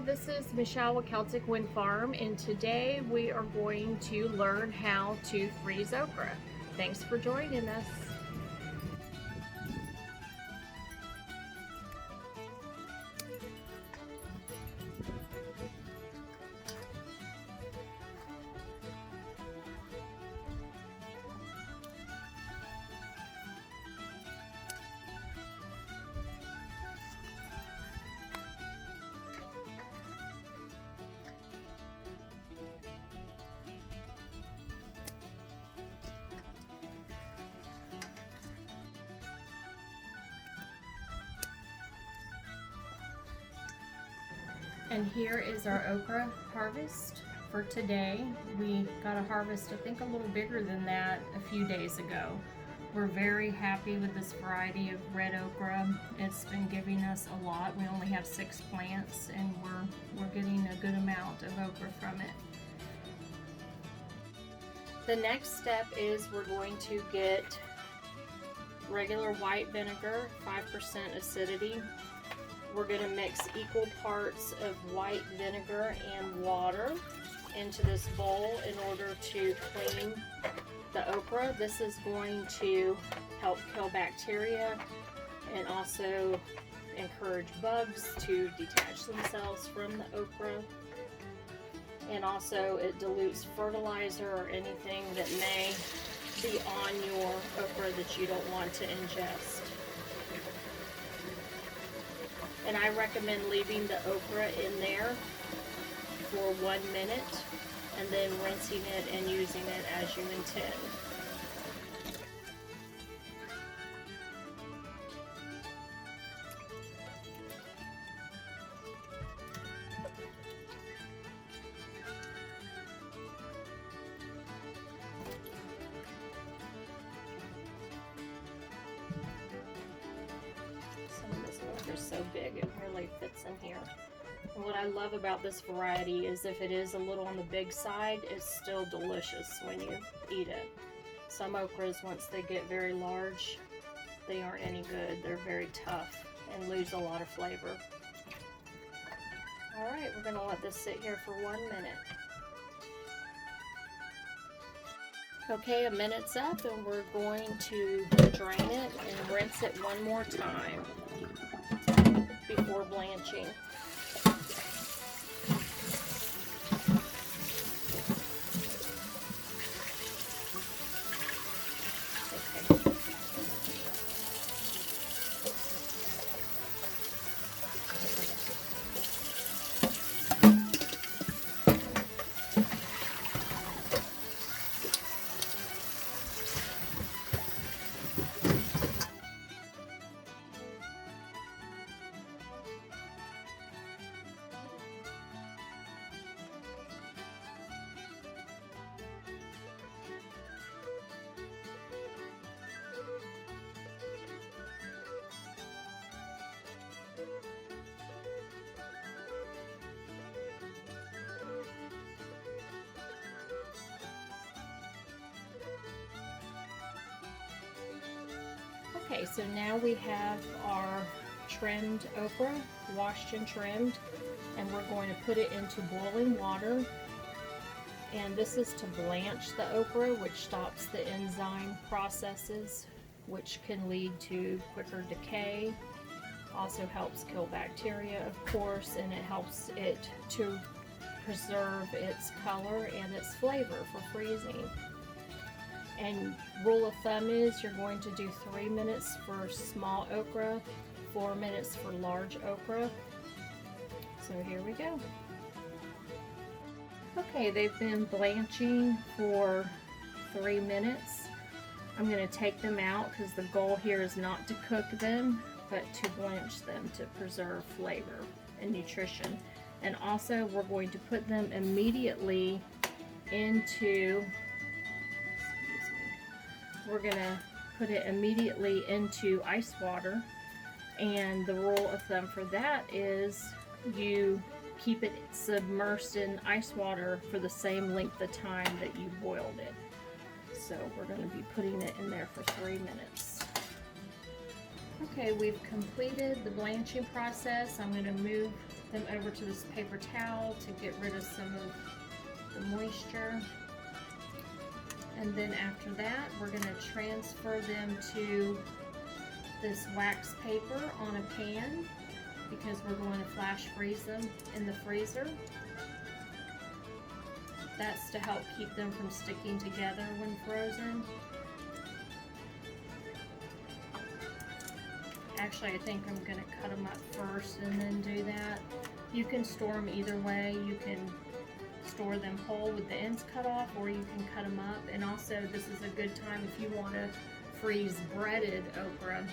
this is Michelle with Celtic Wind Farm, and today we are going to learn how to freeze okra. Thanks for joining us. And here is our okra harvest for today. We got a harvest, I think a little bigger than that a few days ago. We're very happy with this variety of red okra. It's been giving us a lot. We only have 6 plants and we're getting a good amount of okra from it. The next step is we're going to get regular white vinegar, 5% acidity. We're going to mix equal parts of white vinegar and water into this bowl in order to clean the okra. This is going to help kill bacteria and also encourage bugs to detach themselves from the okra. And also it dilutes fertilizer or anything that may be on your okra that you don't want to ingest. And I recommend leaving the okra in there for 1 minute and then rinsing it and using it as you intend. So big, it really fits in here. And what I love about this variety is if it is a little on the big side, it's still delicious when you eat it. Some okras, once they get very large, they aren't any good. They're very tough and lose a lot of flavor. Alright, we're going to let this sit here for 1 minute. Okay, a minute's up and we're going to drain it and rinse it one more time before blanching. Okay, so now we have our trimmed okra, washed and trimmed, and we're going to put it into boiling water. And this is to blanch the okra, which stops the enzyme processes, which can lead to quicker decay. Also helps kill bacteria, of course, and it helps it to preserve its color and its flavor for freezing. And rule of thumb is you're going to do 3 minutes for small okra, 4 minutes for large okra. So here we go. Okay, they've been blanching for 3 minutes. I'm going to take them out because the goal here is not to cook them, but to blanch them to preserve flavor and nutrition. And also we're going to put them immediately into we're going to put it immediately into ice water, and the rule of thumb for that is you keep it submersed in ice water for the same length of time that you boiled it. So we're going to be putting it in there for 3 minutes. Okay, we've completed the blanching process. I'm going to move them over to this paper towel to get rid of some of the moisture. And then after that, we're going to transfer them to this wax paper on a pan because we're going to flash freeze them in the freezer. That's to help keep them from sticking together when frozen. Actually, I think I'm going to cut them up first and then do that. You can store them either way. You can store them whole with the ends cut off, or you can cut them up. And also, this is a good time if you want to freeze breaded okra.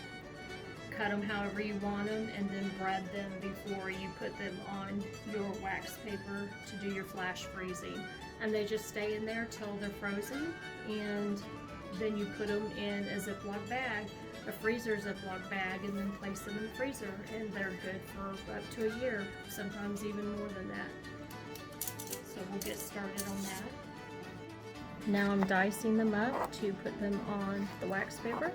Cut them however you want them and then bread them before you put them on your wax paper to do your flash freezing. And they just stay in there till they're frozen, and then you put them in a Ziploc bag, a freezer Ziploc bag, and then place them in the freezer, and they're good for up to a year, sometimes even more than that. So we'll get started on that. Now I'm dicing them up to put them on the wax paper.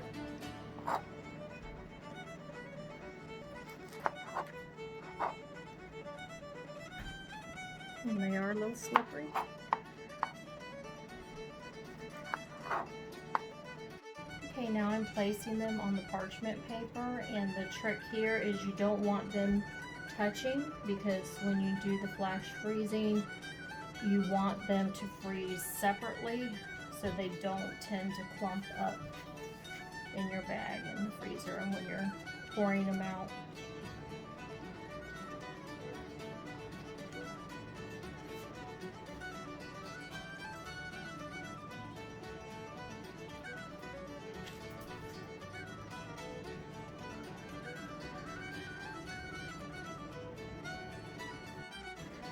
And they are a little slippery. Okay, now I'm placing them on the parchment paper, and the trick here is you don't want them touching, because when you do the flash freezing, you want them to freeze separately so they don't tend to clump up in your bag in the freezer and when you're pouring them out.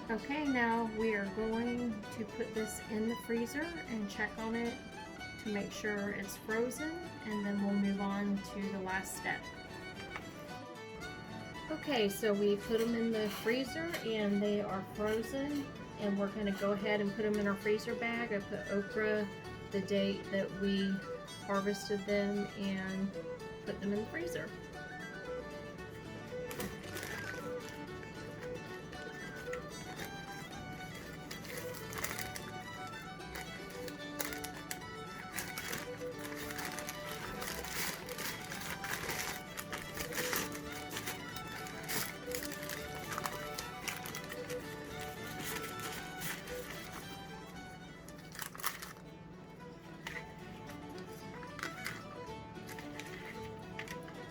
Okay, now we are going to put this in the freezer and check on it to make sure it's frozen, and then we'll move on to the last step. Okay, so we put them in the freezer and they are frozen, and we're going to go ahead and put them in our freezer bag. I put okra, the date that we harvested them, and put them in the freezer.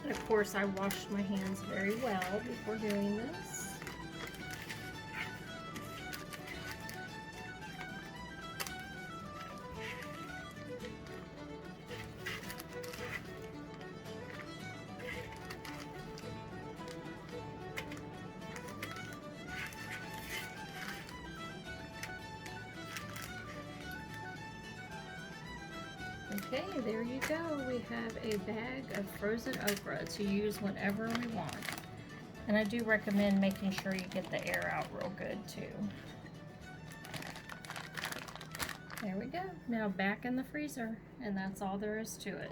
And of course, I washed my hands very well before doing this. Okay, there you go. We have a bag of frozen okra to use whenever we want. And I do recommend making sure you get the air out real good too. There we go. Now back in the freezer, and that's all there is to it.